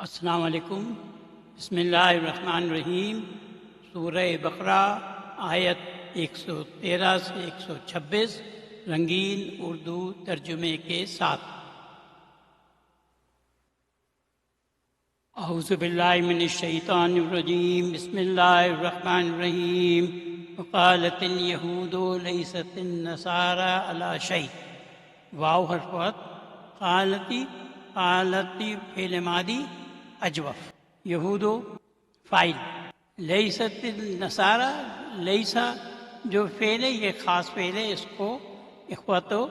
السلام علیکم۔ بسم اللہ الرحمن الرحیم۔ سورہ بقرہ آیت 113 سے 126 رنگین اردو ترجمے کے ساتھ۔ اعوذ باللہ من الشیطان الرجیم، بسم اللہ الرحمن الرحیم۔ وقالت اليہود لیست النصارى علی شیء۔ واو حرف وقت، قالتی فعل ماضی اجوف، یہودو فاعل، لیست النصارى، لیسا جو فعل ہے یہ خاص فعل ہے، اس کو اخوت و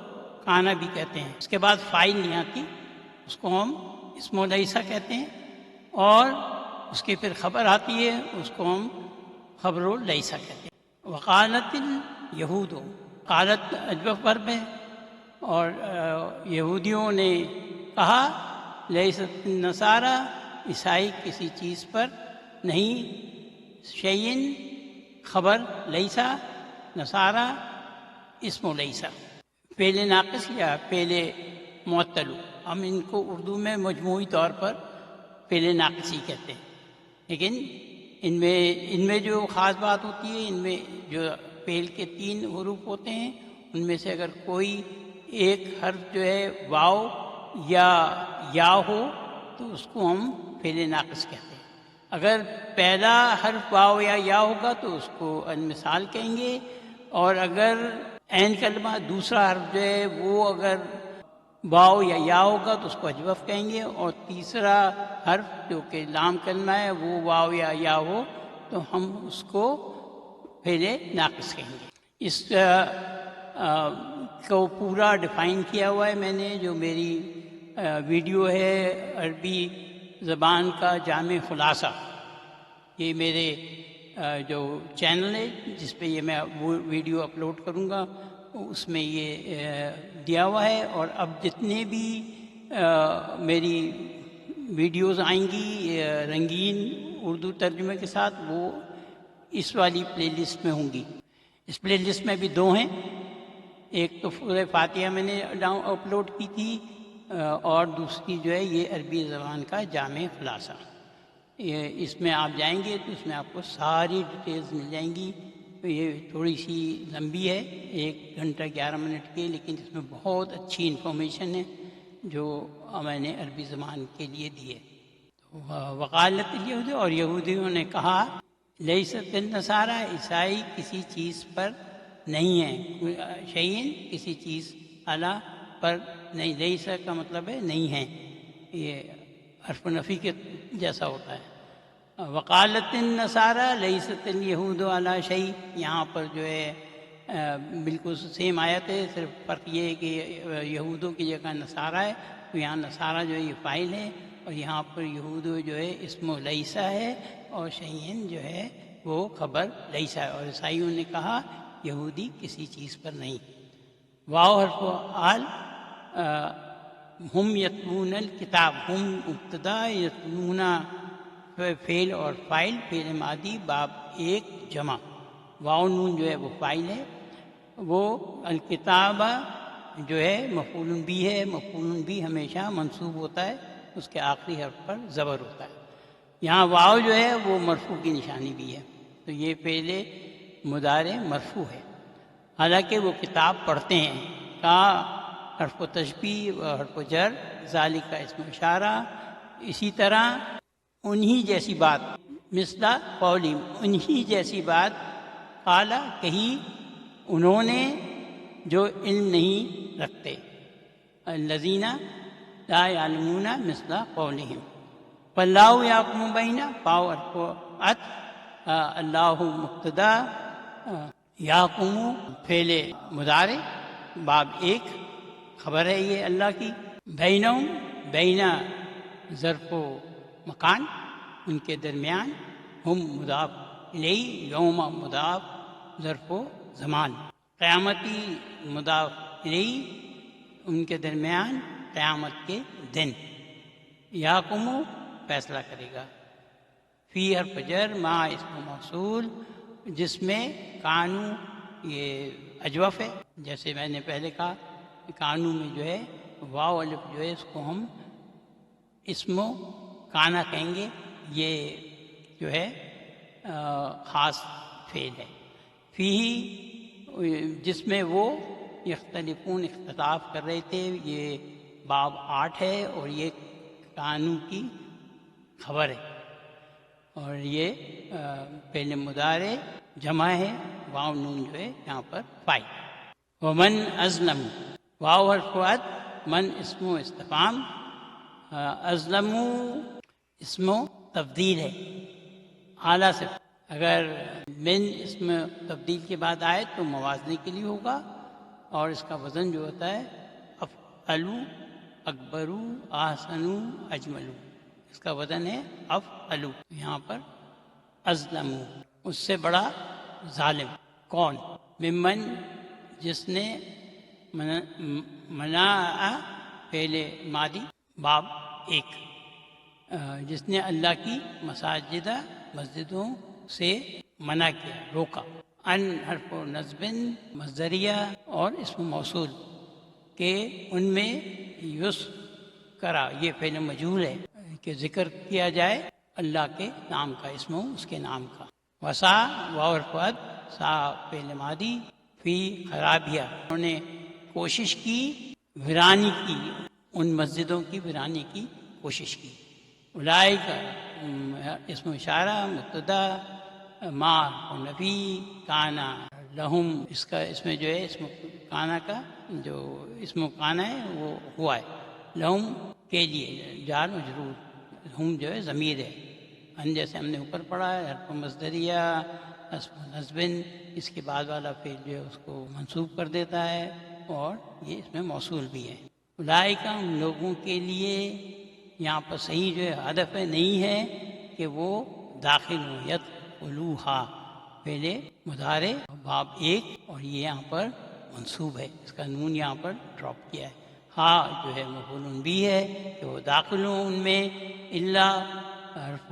کانا بھی کہتے ہیں۔ اس کے بعد فاعل نہیں آتی، اس کو ہم اسم لیسا کہتے ہیں، اور اس کی پھر خبر آتی ہے، اس کو ہم خبر و لیسا کہتے ہیں۔ وقالت الیہود، قالت اجوف ورب ہے، اور یہودیوں نے کہا لیست النصارى، عیسائی کسی چیز پر نہیں، شیئن خبر، لیسا نصارہ اسم و لیسا، فعل ناقص یا فعل معطل، ہم ان کو اردو میں مجموعی طور پر فعل ناقص ہی کہتے ہیں، لیکن ان میں جو خاص بات ہوتی ہے، ان میں جو فعل کے 3 حروف ہوتے ہیں، ان میں سے اگر کوئی ایک حرف جو ہے واو یا ہو تو اس کو ہم فعل ناقص کہتے ہیں۔ اگر پہلا حرف واو یا ہوگا تو اس کو المثال کہیں گے، اور اگر عین کلمہ دوسرا حرف جو ہے وہ اگر واو یا ہوگا تو اس کو اجوف کہیں گے، اور تیسرا حرف جو کہ لام کلمہ ہے وہ واو یا ہو تو ہم اس کو فعل ناقص کہیں گے۔ اس کو پورا ڈیفائن کیا ہوا ہے میں نے، جو میری ویڈیو ہے عربی زبان کا جامع خلاصہ، یہ میرے جو چینل ہے جس پہ یہ میں وہ ویڈیو اپلوڈ کروں گا، اس میں یہ دیا ہوا ہے، اور اب جتنے بھی میری ویڈیوز آئیں گی رنگین اردو ترجمے کے ساتھ، وہ اس والی پلے لسٹ میں ہوں گی۔ اس پلے لسٹ میں بھی 2 ہیں، ایک تو سورہ فاتحہ میں نے اپلوڈ کی تھی، اور دوسری جو ہے یہ عربی زبان کا جامع خلاصہ۔ اس میں آپ جائیں گے تو اس میں آپ کو ساری ڈیٹیلز مل جائیں گی۔ یہ تھوڑی سی لمبی ہے، 1 گھنٹہ 11 منٹ کی، لیکن اس میں بہت اچھی انفارمیشن ہے جو میں نے عربی زبان کے لیے دی ہے۔ وقالت الیہود، اور یہودیوں نے کہا لیست النصارى، عیسائی کسی چیز پر نہیں ہے، شیئن کسی چیز علی پر نہیں، لیسا کا مطلب ہے نہیں ہے، یہ حرف نفی کے جیسا ہوتا ہے۔ وقالت النصارى لیست الیہود علی شیء، یہاں پر جو ہے بالکل سیم آیت ہے، صرف فرق یہ ہے کہ یہودوں کی جگہ نصارہ ہے، تو یہاں نصارہ جو ہے یہ فاعل ہے، اور یہاں پر یہود جو ہے اسم لیسا ہے، اور شیئن جو ہے وہ خبر لیسا ہے، اور عیسائیوں نے کہا یہودی کسی چیز پر نہیں۔ واو حرف آل، ہم یتلون الکتاب، ہم مبتدا، یتلون فعل اور فاعل، فعل ماضی باب 1 جمع، واو نون جو ہے وہ فاعل ہے، وہ الکتاب جو ہے مفعول بھی ہے، مفعول بھی ہمیشہ منصوب ہوتا ہے، اس کے آخری حرف پر زبر ہوتا ہے۔ یہاں واو جو ہے وہ مرفوع کی نشانی بھی ہے، تو یہ فعل مضارع مرفوع ہے، حالانکہ وہ کتاب پڑھتے ہیں۔ کا حرف و تشبیہ و حرف و جر، ذالک کا اسم اشارہ، اسی طرح انہی جیسی بات، مثل قولہم، انہی جیسی بات، قال کہی انہوں نے جو علم نہیں رکھتے، الذین لا یعلمون مثل قولہم۔ فاللہ یحکم بین، واو حرف عطف، اللہ مبتدا، یحکم فعل مضارع باب 1 خبر ہے یہ اللہ کی، بینہم، بین ظرف و مکان، ان کے درمیان، ہم مضاف الیہ، یوم مضاف ظرف و زمان، قیامتی مضاف الیہ، ان کے درمیان قیامت کے دن، یحکم فیصلہ کرے گا، فی حرف جر، ما اسم موصول، جس میں کانو یہ اجوف ہے، جیسے میں نے پہلے کہا قانون میں جو ہے واو الف جو ہے اس کو ہم اسم کانا کہیں گے، یہ جو ہے خاص فعل ہے۔ فی جس میں وہ یختلفون اختلاف کر رہے تھے، یہ باب 8 ہے اور یہ کانوں کی خبر ہے، اور یہ فعل مضارع جمع ہے، واو نون جو ہے یہاں پر فاعل۔ ومن ازلم، واو حرف عطف، من اسم و استفہام، ازلم اسم و تبدیل ہے، اعلیٰ سے۔ اگر من اسم تبدیل کے بعد آئے تو موازنے کے لیے ہوگا، اور اس کا وزن جو ہوتا ہے افعلو، اکبرو، احسنو، اجملو، اس کا وزن ہے افعلو۔ یہاں پر ازلمو، اس سے بڑا ظالم کون؟ ممن، جس نے منع فعل ماضی باب 1، جس نے اللہ کی مسجدوں سے منع کیا، روکا۔ ان حرف نصب مصدریہ اور اسم موصول کہ ان میں کرا، یہ فعل مجہول ہے کہ ذکر کیا جائے اللہ کے نام کا، اسم اس کے نام کا۔ وسا، واو حرف عطف، سا فعل ماضی، فی خرابیہ، انہوں نے کوشش کی، ویرانی کی، ان مسجدوں کی ویرانی کی کوشش کی۔ اولئک اسم اشارہ مبتدا، ما و نفی، کانا لہم، اس میں جو ہے اسم کانا کا جو اسم کانا ہے وہ ہوا ہے، لہم کے لیے جار مجرور، ہم جو ہے ضمیر ہے، ان جیسے ہم نے اوپر پڑھا ہے، حرف مصدریہ، اسم نصبن، اس کے بعد والا فعل جو ہے اس کو منصوب کر دیتا ہے، اور یہ اس میں موصول بھی ہے۔ اولئک، ان لوگوں کے لیے، یہاں پر صحیح جو ہے ہدف نہیں ہے کہ وہ داخل ہوں، یدخلوہا فعل مضارع باب 1، اور یہ یہاں پر منصوب ہے، اس کا نون یہاں پر ڈراپ کیا ہے۔ ہاں جو ہے مفعول بھی ہے کہ وہ داخل ہوں ان میں، الا حرف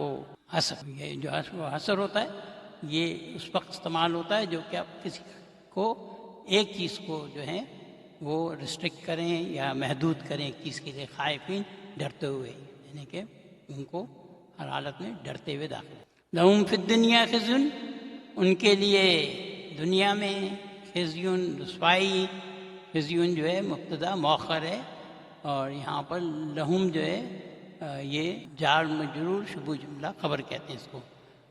حصر، یہ جو حرف حصر ہوتا ہے یہ اس وقت استعمال ہوتا ہے جو کہ آپ کسی کو ایک چیز کو جو ہے وہ ریسٹرکٹ کریں یا محدود کریں ایک چیز کے لیے، خائفین، ڈرتے ہوئے، یعنی کہ ان کو ہر حالت میں ڈرتے ہوئے داخل۔ لہم فی الدنیا خزی، ان کے لیے دنیا میں خزی، رسوائی، خزی جو ہے مبتدا مؤخر ہے، اور یہاں پر لہم جو ہے یہ جار مجرور شبوہ جملہ خبر کہتے ہیں اس کو۔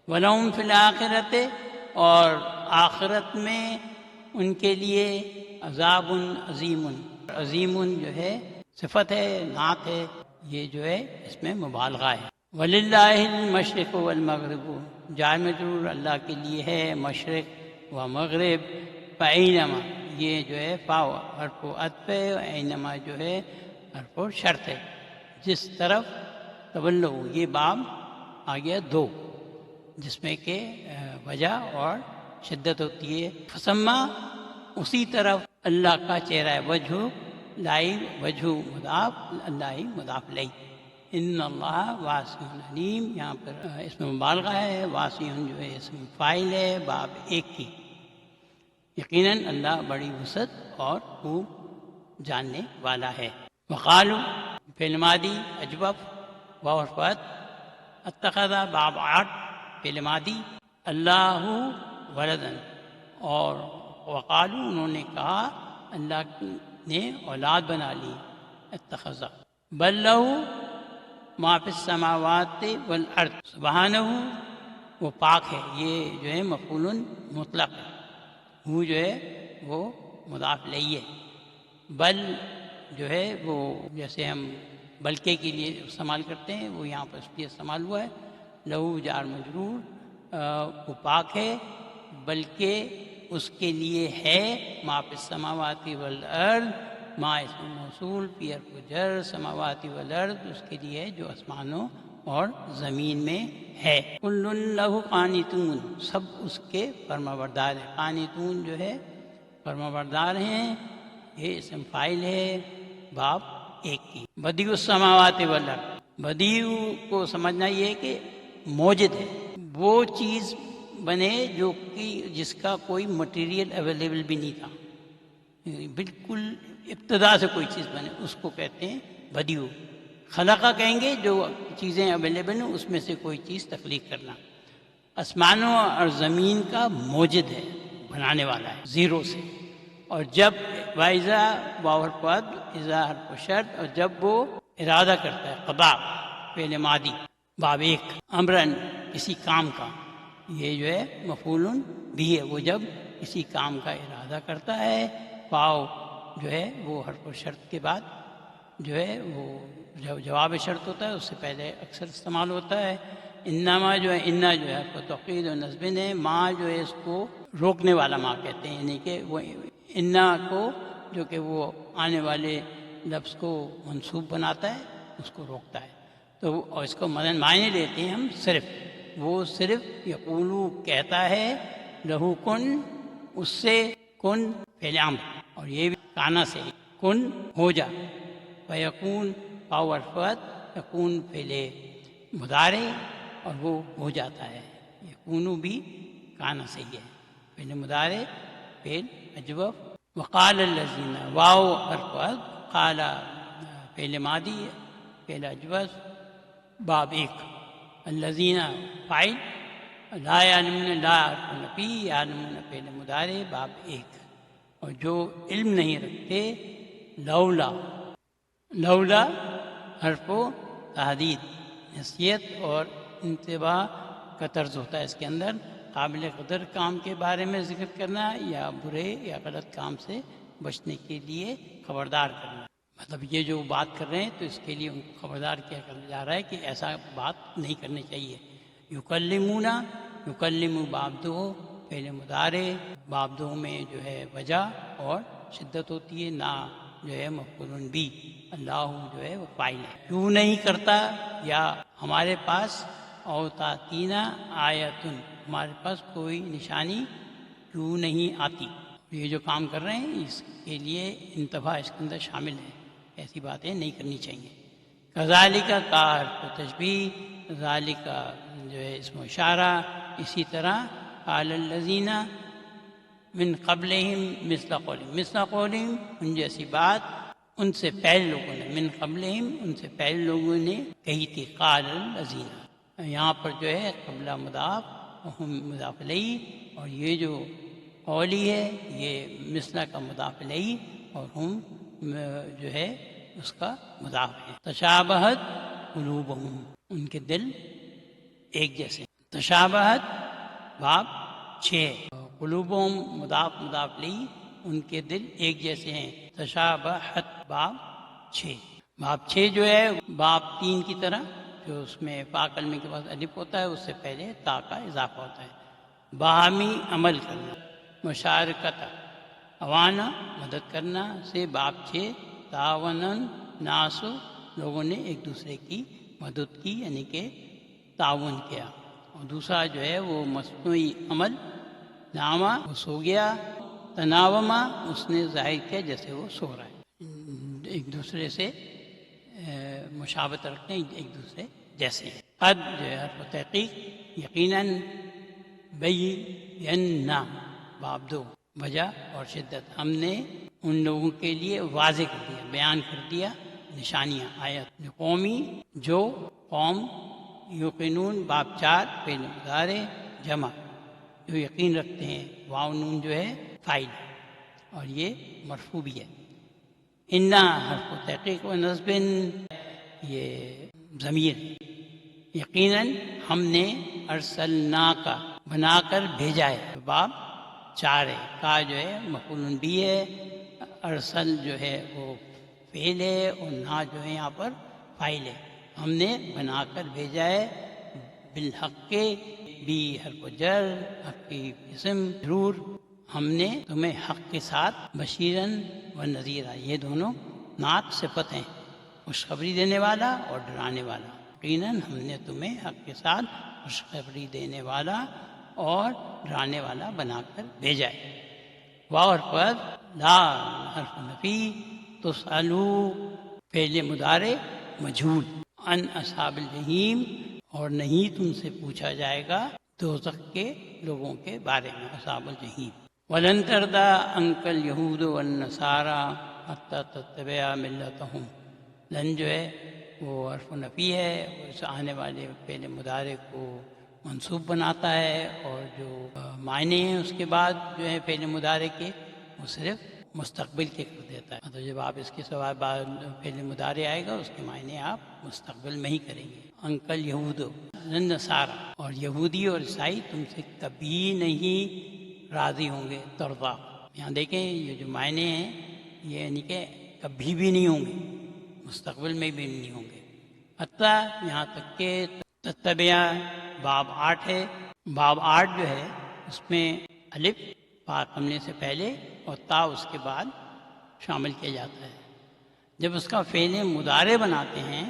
وَلَهُمْ فِي الْآخِرَةِ، اور آخرت میں ان کے لیے عذاب عظیم، عظیم جو ہے صفت ہے، نعت ہے، یہ جو ہے اس میں مبالغہ ہے۔ وَلِلَّهِ الْمَشْرِقُ وَالْمَغْرِبُ، جار مجرور اللہ کے لیے ہے، مشرق و مغرب، فَأَيْنَمَا، یہ جو ہے فا حرف عطف ہے، اینما جو ہے حرف شرط ہے، جس طرف تولو، یہ باب آ گیا 2 جس میں کہ وجہ اور شدت ہوتی ہے۔ فسما، اسی طرف اللہ کا چہرہ ہے، وجہ لائی، وجہ مضاف، اللہ مضاف لی۔ ان اللہ واسع علیم، یہاں پر اس میں مبالغہ ہے، واسع جو ہے اسم فاعل ہے باب 1 کی، یقیناً اللہ بڑی وسعت اور خوب جاننے والا ہے۔ وقالو فعل ماضی اجوف، واو حرف عطف، اتخذ باب 8 فعل ماضی، اللہ ولدن، اور وقالو انہوں نے کہا اللہ نے اولاد بنا لی، اتخذ، بل لہ ما فی السماوات والارض، سبحانہ، وہ پاک ہے، یہ جو ہے مفعول مطلق ہے، وہ جو ہے وہ مضاف الیہ ہے، بل جو ہے وہ جیسے ہم بلکہ کے لیے استعمال کرتے ہیں وہ یہاں پر اس لیے استعمال ہوا ہے، لہو جار مجرور، وہ پاک ہے، بلکہ اس کے لیے ہے، ما فی السماوات والارض، ما اسم موصول، فی حرف جر، سماواتی والارض، اس کے لیے ہے جو آسمانوں اور زمین میں ہے۔ کل لہ قانتون، سب اس کے فرمانبردار ہیں، قانتون جو ہے فرمانبردار ہیں، یہ اسم فاعل ہے باب 1 کی۔ بدیع السماوات والارض، بدیع کو سمجھنا یہ کہ موجد ہے، وہ چیز بنے جو کہ جس کا کوئی مٹیریل اویلیبل بھی نہیں تھا، بالکل ابتدا سے کوئی چیز بنے، اس کو کہتے ہیں بدیع۔ خلقہ کہیں گے جو چیزیں اویلیبل ہیں اس میں سے کوئی چیز تخلیق کرنا. آسمانوں اور زمین کا موجد ہے، بنانے والا ہے زیرو سے. اور جب وائزا باور پد اذا حرف شرط، اور جب وہ ارادہ کرتا ہے، قضا فعل ماضی، باب ایک، امرن کسی کام کا، یہ جو ہے مفعول بھی ہے، وہ جب کسی کام کا ارادہ کرتا ہے. پاؤ جو ہے وہ حرف شرط کے بعد جو ہے وہ جواب شرط ہوتا ہے، اس سے پہلے اکثر استعمال ہوتا ہے. انما جو ہے، انا جو ہے حرف توقید و نصب ہے، ماں جو ہے اس کو روکنے والا ماں کہتے ہیں، یعنی کہ وہ انا کو جو کہ وہ آنے والے لفظ کو منصوب بناتا ہے اس کو روکتا ہے. تو اور اس کو معنی لیتے ہیں ہم صرف، وہ صرف یقولو کہتا ہے، لہو کن اس سے، کن فعل امر، اور یہ بھی کانا سے کن ہو جا، فیکون پاور فت، یکون فعل مضارع اور وہ ہو جاتا ہے. یکونو بھی کانا سے ہی ہے، فعل مضارع فعل اجوف. وقال الذین، واو حرف عطف، قال فعل ماضی فعل اجوف باب ایک. الذین فاعل، لا یعلمون لا حرف نفی، یعلمون فعل مضارع باب ایک. اور جو علم نہیں رکھتے، لولا، لولا حرف و تحدید، نصیحت اور انتباہ کا طرز ہوتا ہے اس کے اندر. قابل قدر کام کے بارے میں ذکر کرنا یا برے یا غلط کام سے بچنے کے لیے خبردار کرنا. مطلب یہ جو بات کر رہے ہیں تو اس کے لیے ان کو خبردار کیا کرنا جا رہا ہے کہ ایسا بات نہیں کرنی چاہیے. یکلمون، یکلم باب دو فعل مضارع، باب دو میں جو ہے وجہ اور شدت ہوتی ہے، نہ جو ہے مفعول بھی، اللہ جو ہے وہ فاعل ہے. کیوں نہیں کرتا، یا ہمارے پاس اوتاتینا آیتن، ہمارے پاس کوئی نشانی کیوں نہیں آتی. یہ جو کام کر رہے ہیں اس کے لیے انتباہ اس کے اندر شامل ہے، ایسی باتیں نہیں کرنی چاہیے. کذالک کا حرف تشبیہ، ذالک جو ہے اسم اشارہ. اسی طرح قال الذین من قبلہم مثل قولہم، مثل قولہم ان جیسی بات ان سے پہلے لوگوں نے، من قبلہم ان سے پہلے لوگوں نے کہی تھی. قال الذین، یہاں پر جو ہے قبلہ مضاف ہم مضاف الیہ، اور یہ جو قولی ہے یہ مثلا کا مضاف الیہ اور ہم جو ہے اس کا مضاف ہے. تشابہت قلوبہم، ان کے دل ایک جیسے. تشابہت باب 6، قلوبہم مضاف مضاف الیہ، ان کے دل ایک جیسے ہیں. تشابہت باب 6. باب 6 جو ہے باب 3 کی طرح، جو اس میں فا کلمے کے بعد الف ہوتا ہے اس سے پہلے تا کا اضافہ ہوتا ہے. باہمی عمل کرنا، مشارکت، اوانا مدد کرنا سے باب 6. تعاون ناس، لوگوں نے ایک دوسرے کی مدد کی یعنی کہ تعاون کیا. اور دوسرا جو ہے وہ مصنوعی عمل، نامہ وہ سو گیا، تناوما اس نے ظاہر کیا جیسے وہ سو رہا ہے. ایک دوسرے سے مشابہت رکھتے ہیں، ایک دوسرے جیسے. قد جو ہے حرف تحقیق، یقیناً، بینا باب 2 وجہ اور شدت، ہم نے ان لوگوں کے لیے واضح کر دیا، بیان کر دیا نشانیاں، آیت. قومی جو قوم، یقینون باب 4 فعل مضارع جمع، جو یقین رکھتے ہیں. واو نون جو ہے فاعل اور یہ مرفوع بھی ہے. انا حرف تحقیق و نصب، یہ ضمیر. یقیناً ہم نے ارسلنا کا بنا کر بھیجا ہے، باب 4 ہے. کا جو ہے مفعول بھی ہے، ارسل جو ہے وہ فعل ہے اور نا جو ہے یہاں پر فاعل ہے. ہم نے بنا کر بھیجا ہے. بالحق بھی حرف جر، حق کی اسم ضرور، ہم نے تمہیں حق کے ساتھ بشیرن و نذیرہ، یہ دونوں نعت صفت ہیں، خوشخبری دینے والا اور ڈرانے والا. یقیناً ہم نے تمہیں حق کے ساتھ خوشخبری دینے والا اور ڈرانے والا بنا کر بھیجا ہے. واو حرف لا حرف نفی، تسألو فعل مضارع مجھول، ان اصحاب الجحیم، اور نہیں تم سے پوچھا جائے گا دوزخ کے لوگوں کے بارے میں، اصحاب الجحیم. ولن ترضى عنك اليهود والنصارى حتى تتبع ملتهم، لن جو ہے وہ حرف نفی ہے، اس آنے والے فعل مضارع کو منصوب بناتا ہے، اور جو معنی ہیں اس کے بعد جو ہے فعل مضارع کے وہ صرف مستقبل کے کر دیتا ہے۔ تو جب آپ اس کے سوائے بعد فعل مضارع آئے گا اس کے معنی آپ مستقبل میں ہی کریں گے۔ انکل یہود نصارا، اور یہودی اور عیسائی تم سے کبھی نہیں راضی ہوں گے، ترضا۔ یہاں دیکھیں یہ جو معنی ہیں یہ یعنی کہ کبھی بھی نہیں ہوں گے، مستقبل میں بھی نہیں ہوں گے۔ حتیٰ یہاں تک کہ تتبع باب 8 ہے، باب 8 جو ہے اس میں الف پا کمنے سے پہلے اور تا اس کے بعد شامل کیا جاتا ہے۔ جب اس کا فعل مضارع بناتے ہیں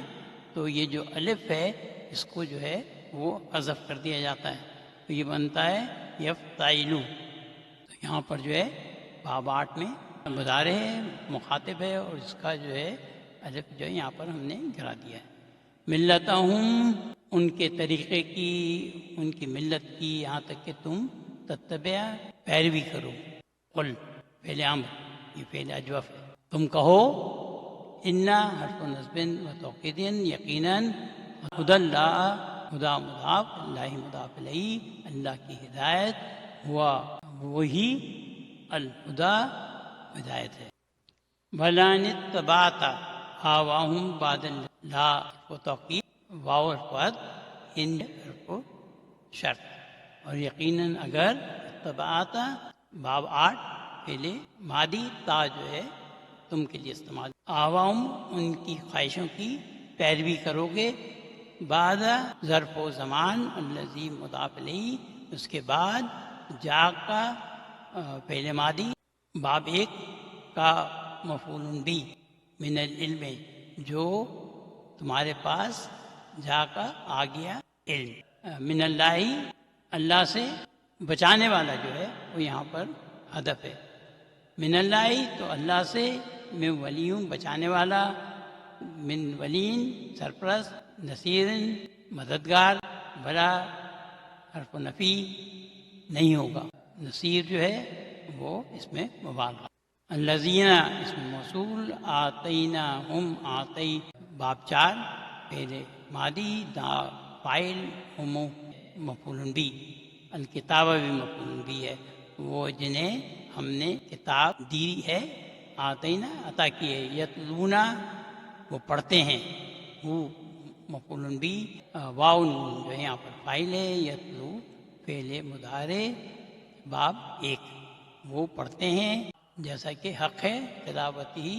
تو یہ جو الف ہے اس کو جو ہے وہ حذف کر دیا جاتا ہے، تو یہ بنتا ہے یفتعلو۔ تو یہاں پر جو ہے باب 8 میں مضارع ہے، مخاطب ہے، اور اس کا جو ہے الف جو ہے یہاں پر ہم نے گرا دیا ہے۔ ملتہم، ان کے طریقے کی، ان کی ملت کی، یہاں تک کہ تم تتبع پیروی کرو۔ قل فعل امر، یہ فعل اجوف ہے، تم کہو انا حرف نصب و توکید، یقیناً خدا اللہ، خدا مضاف، اللہ مضاف الیہ، اللہ کی ہدایت، ہوا وہی الہدا ہدایت ہے۔ بلان اتبعت آواہم بعد لا و توکید، واو الفاظ ان حرف شرط، اور یقیناً اگر اتبعت باب 8 فعل ماضی تا جو ہے تم کے لیے استعمال، آواہم ان کی خواہشوں کی پیروی کرو گے، بعد ظرف و زمان الذی مضاف الیہ، اس کے بعد جا کا فعل ماضی باب 1 کا مفعول بھی، من العلم، جو تمہارے پاس جا کا آ گیا علم، من اللہ، اللہ سے بچانے والا جو ہے وہ یہاں پر ہدف ہے، من اللہ تو اللہ سے، میں ولی ہوں بچانے والا، من ولین سرپرست، نصیر مددگار، بلا حرف نفی نہیں ہوگا، نصیر جو ہے وہ اس میں مبالغہ۔ الذین اسم موصول، آتینا ہم، آتی باب 4 فعل ماضی، دا فاعل، ہم مفعول بھی، الکتاب بھی مفعول بھی ہے، وہ جنہیں ہم نے کتاب دی ہے، آتینا عطا کی ہے، یتلونا وہ پڑھتے ہیں، وہ مفعول بھی، واو نون جو ہے یہاں پر فاعل ہے، یتلو فعل مضارع باب 1، وہ پڑھتے ہیں، جیسا کہ حق ہے تلاوت ہی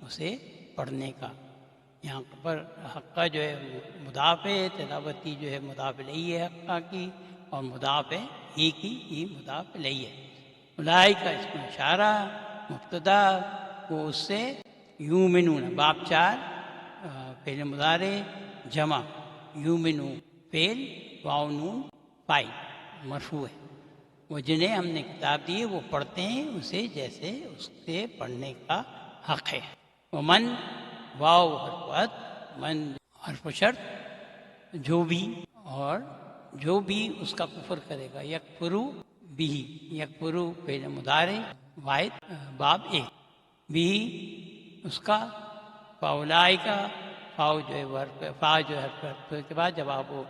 اسے پڑھنے کا، یہاں پر حق کا جو ہے مضاف ہے، تلاوتی جو ہے مضاف الیہ ہے حقہ کی، اور مضاف ہے ہی کی، ہی مضاف الیہ ہے۔ اولئک کا اس میں اشارہ مبتدا، وہ اس سے یومنون باب 4 فعل مضارع جمع، یومنو فعل، واو نون فاعل مرفوع ہے، وہ جنہیں ہم نے کتاب دی ہے وہ پڑھتے ہیں اسے جیسے اس سے پڑھنے کا حق ہے۔ ومن، واو حرف عطف، من حرف شرط، جو بھی، اور جو بھی اس کا کفر کرے گا، یکفرو بھی، یکفرو فعل مضارع واحد باب 1، بھی اس کا، فاولائی کا، فاؤ جو ہے وہ حرف، فا جو ہے حرف کے بعد جب آپ وہ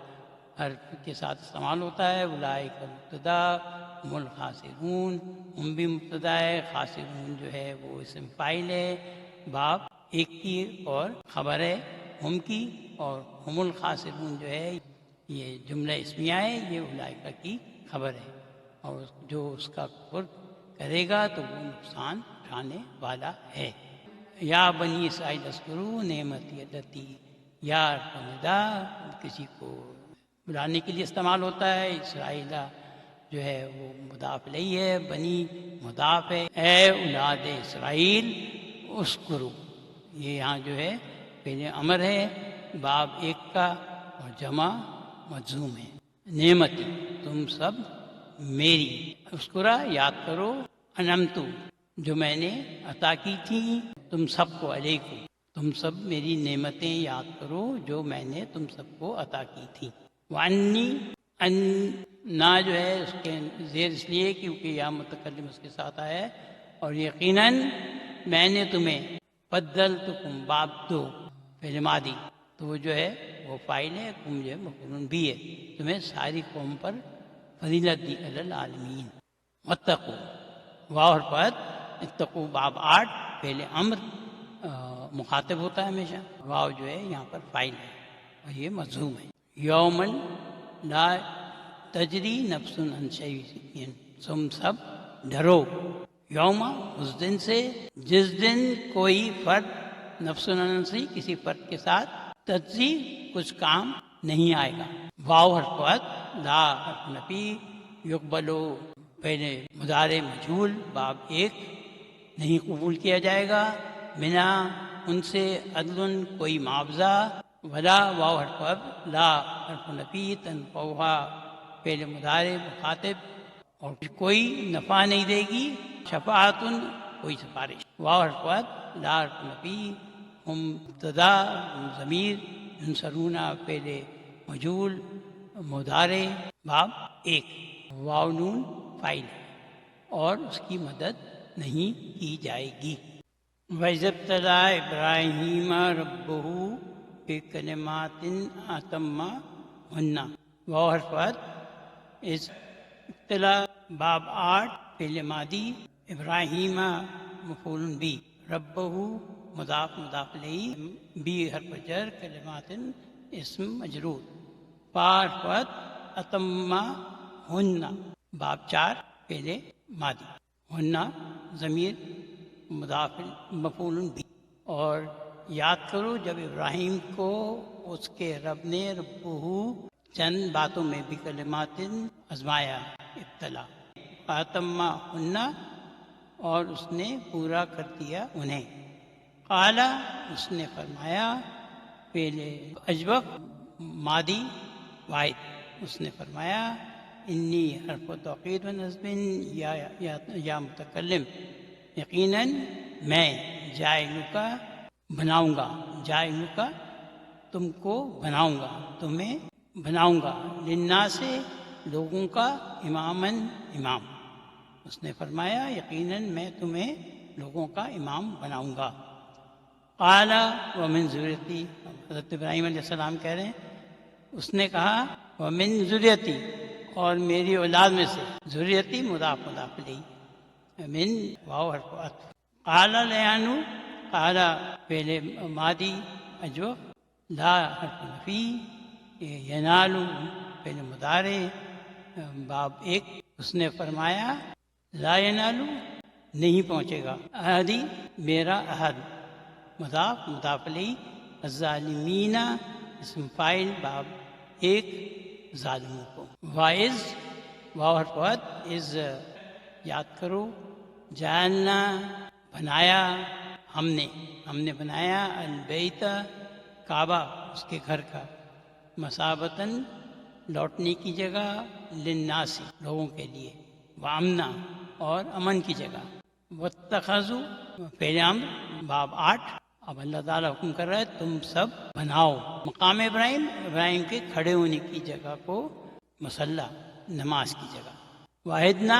حرف کے ساتھ استعمال ہوتا ہے، اولئک کا مبتدا، ہم الخاسرون، ہم بھی مبتدا ہے، خاسرون جو ہے وہ اسم فاعل ہے باب 1 کی، اور خبر ہے ہم کی، اور ہم الخاسرون جو ہے یہ جملہ اسمیہ ہے، یہ اولئک کی خبر ہے، اور جو اس کا کفر کرے گا تو وہ نقصان اٹھانے والا ہے۔ یا بنی اسرائیل اذکروا نعمتی التی، یا ندا کسی کو بلانے کے لیے استعمال ہوتا ہے، اسرائیلہ جو ہے وہ مضاف الیہ ہے، بنی مضاف ہے، اے اولاد اسرائیل اذکروا، یہ یہاں جو ہے فعل امر ہے باب 1 کا، اور جمع مجزوم ہے، نعمتی تم سب میری، اذکرا یاد کرو، انعمت جو میں نے عطا کی تھی تم سب کو، علیکم تم سب میری نعمتیں یاد کرو جو میں نے تم سب کو عطا کی تھی۔ وانی، ان نا جو ہے اس کے زیر اس لیے کیونکہ یا متکلم اس کے ساتھ آیا ہے، اور یقیناً میں نے تمہیں بدلتکم باب 2 فعل ماضی تو وہ جو ہے وہ فاعل ہے، قم جو ہے مفعول بھی ہے، تمہیں ساری قوم پر فضیلت دی علی العالمین۔ واتقو، واو اور بعد اتقو باب 8 فعل امر مخاطب ہوتا ہے ہمیشہ، واو جو ہے یہاں پر فاعل ہے اور یہ مجزوم ہے۔ یومن لا تجری نفس عن شیء، تم سب ڈرو، یوم اس دن سے جس دن کوئی فرد نفس عن شیء کسی فرد کے ساتھ تجزی کچھ کام نہیں آئے گا۔ واو حرف وقت، لا حرف نفی، یقبلو پہلے مضارع مجھول باب 1 نہیں قبول کیا جائے گا، منا ان سے عدل کوئی معاوضہ، ولا واو حرف وقت، لا حرف نفی تنفعھا پہلے مضارع مخاطب اور کوئی نفع نہیں دے گی، شفاعت کوئی سفارش، واو حرف وقت، لا حرف نفی، ہم مبتدا ضمیر، ینصرون پہلے مجھول مضارع باب 1، واو نون فاعل ہے اور اس کی مدد نہیں کی جائے گی۔ وَإِذِ ابْتَلَىٰ إِبْرَاهِيمَ رَبُّهُ بِكَلِمَاتٍ أَتَمَّهُنَّ، واو حرف وقت، اس ابتلا باب 8 فعل ماضی، ابراہیم مفعول بھی، ربہ مضاف مضاف الیہ، بی حرف جر، کلمات اسم مجرور، فا حرف وقت، اتمہ ہن باب 4 فعل ماضی، ہن ضمیر مضاف مفعول بھی۔ اور یاد کرو جب ابراہیم کو اس کے رب نے ربہ چند باتوں میں بھی کلمات آزمایا، ابتلا، فاتمہ ہن، اور اس نے پورا کر دیا انہیں، قال اس نے فرمایا، فعل اجوف ماضی واحد، اس نے فرمایا، انی حرف توقید و نصب یا متکلم، یقیناً میں جاعلک بناؤں گا، جاعلک تم کو بناؤں گا، تمہیں بناؤں گا، للناس لوگوں کا، اماماً امام، اس نے فرمایا یقیناً میں تمہیں لوگوں کا امام بناؤں گا۔ قال ومن ذریتی، حضرت ابراہیم علیہ السلام کہہ رہے ہیں، اس نے کہا ومن ذریتی، اور میری اولاد میں سے، ذریتی مضاف مضاف الیہ، من واو حرف عطف، قال لیانو، قال فعل ماضی اجوف، لا حرف نفی، ینالو فعل مضارع باب 1، اس نے فرمایا، لا ینالو نہیں پہنچے گا، عہدی میرا عہد، مضاف مضاف الیہ، الظالمین اسم فاعل باب 1 ظالموں کو، وائز واو حرف وقت، از یاد کرو، جعلنا بنایا ہم نے بنایا، البیت کعبہ اس کے گھر کا، مثابتاً لوٹنے کی جگہ، للناس لوگوں کے لیے، وامنا اور امن کی جگہ، واتخذوا فعل امر باب 8، اب اللہ تعالیٰ حکم کر رہا ہے تم سب بناؤ مقام ابراہیم کے کھڑے ہونے کی جگہ کو مصلی، نماز کی جگہ، واحدنا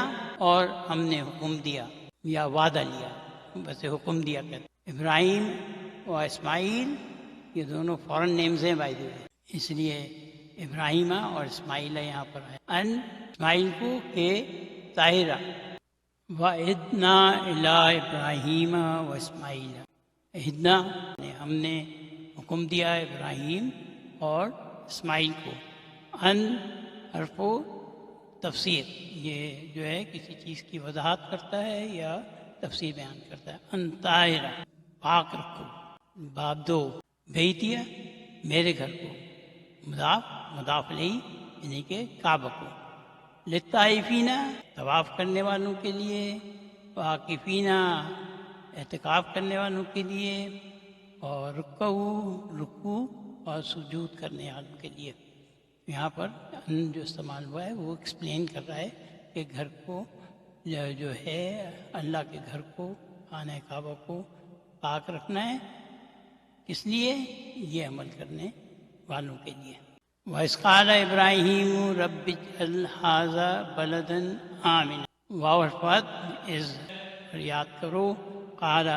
اور ہم نے حکم دیا یا وعدہ لیا، ویسے حکم دیا کہتے، ابراہیم و اسماعیل یہ دونوں فورن نیمز ہیں بائی دی وے، اس لیے ابراہیم اور اسماعیل یہاں پر ہے، ان اسماعیل کو کہ طاہرہ، وعدنا الی ابراہیم و اسماعیل، عہدنا ہم نے حکم دیا ابراہیم اور اسماعیل کو، ان حرف و تفسیر، یہ جو ہے کسی چیز کی وضاحت کرتا ہے یا تفسیر بیان کرتا ہے، ان طاہرہ پاک رکھو، باب 2 بیتیہ میرے گھر کو، مضاف مضاف الیہ یعنی کہ کعبہ کو، للطائفین طواف کرنے والوں کے لیے، واقفین اعتکاف کرنے والوں کے لیے، اور رکوع اور سجود کرنے والوں کے لیے۔ یہاں پر ان جو استعمال ہوا ہے وہ ایکسپلین کر رہا ہے کہ گھر کو جو ہے اللہ کے گھر کو، خانہ کعبہ کو پاک رکھنا ہے، اس لیے یہ عمل کرنے والوں کے لیے۔ وَإِذْ قَالَ إِبْرَاهِيمُ رَبِّ اجْعَلْ هَٰذَا بَلَدًا آمِنًا، واو حرف از، یاد کرو، قال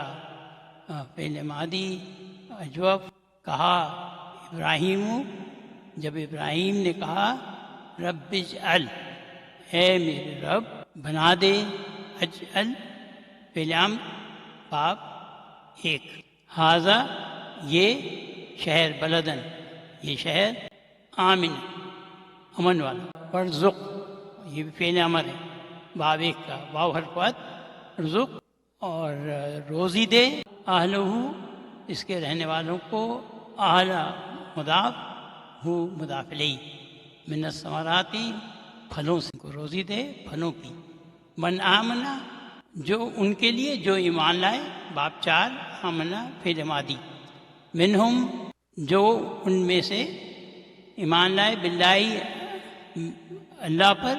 فعل ماضی اجوف، کہا ابراہیم، جب ابراہیم نے کہا رب اجعل، اے میرے رب بنا دے، اجعل فعل امر باب ایک، ھذا یہ شہر، بلدن یہ شہر، آمن امن والا، ورزق یہ بھی فعل امر ہے باب ایک کا، واو حرف وصل، رزق اور روزی دے، اہلہ اس کے رہنے والوں کو، اہلا مضاف، ہو مضاف الیہ، من الثمرات پھلوں سے کو روزی دے، پھلوں کی، من آمنا جو ان کے لیے جو ایمان لائے، باب چار، آمنا فعل ماضی، منہم جو ان میں سے ایمان لائے، باللہ اللہ پر،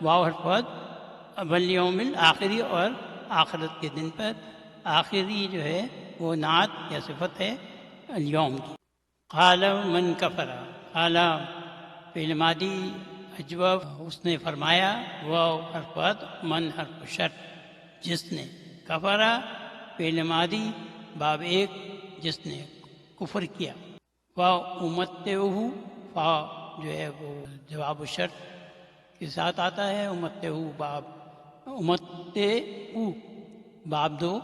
واو حرف وصل، والیوم الآخری اور آخرت کے دن پر، آخری جو ہے وہ نعت یا صفت ہے الیوم کی۔ قال من کفر، قال فعل ماضی اجوب، اس نے فرمایا، واو حرف وصل، من حرف شرط، جس نے، کفرا فعل ماضی باب ایک، جس نے کفر کیا، واو امتعہ، فا جو ہے وہ جواب الشرط کے ساتھ آتا ہے، امتعہ باب، امتعہ باب دو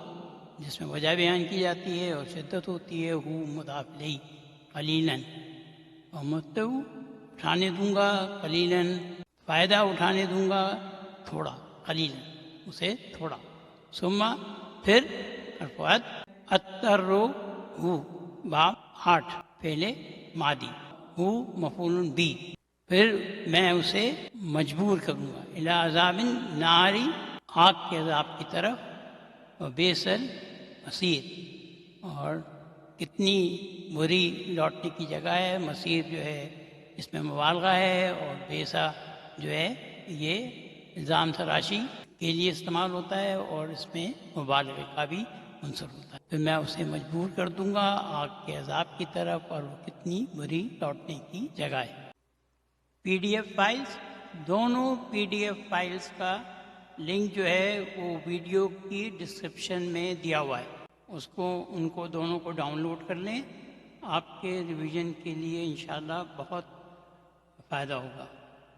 جس میں وجہ بیان کی جاتی ہے اور شدت ہوتی ہے، ہو مضاف الیہ، قلیلاً، امتعہ اٹھانے دوں گا، قلیلاً فائدہ اٹھانے دوں گا تھوڑا، قلیلاً اسے تھوڑا، ثم پھر حرف وصل، اترو ہو باب آٹھ فعل ماضی، ہو مفعول بھی، پھر میں اسے مجبور کروں گا، الی عذاب النار آگ کے عذاب کی طرف، و بئس المصیر اور کتنی بری لوٹنے کی جگہ ہے، مصیر جو ہے اس میں مبالغہ ہے، اور بیسا جو ہے یہ الزام تراشی کے لیے استعمال ہوتا ہے اور اس میں مبالغے کا بھی عنصر ہوتا ہے، پھر میں اسے مجبور کر دوں گا آگ کے عذاب کی طرف، اور وہ کتنی بری لوٹنے کی جگہ ہے۔ پی ڈی ایف فائلز، دونوں پی ڈی ایف فائلز کا لنک جو ہے وہ ویڈیو کی ڈسکرپشن میں دیا ہوا ہے، ان کو دونوں کو ڈاؤن لوڈ کر لیں، آپ کے ریویژن کے لیے انشاءاللہ بہت فائدہ ہوگا۔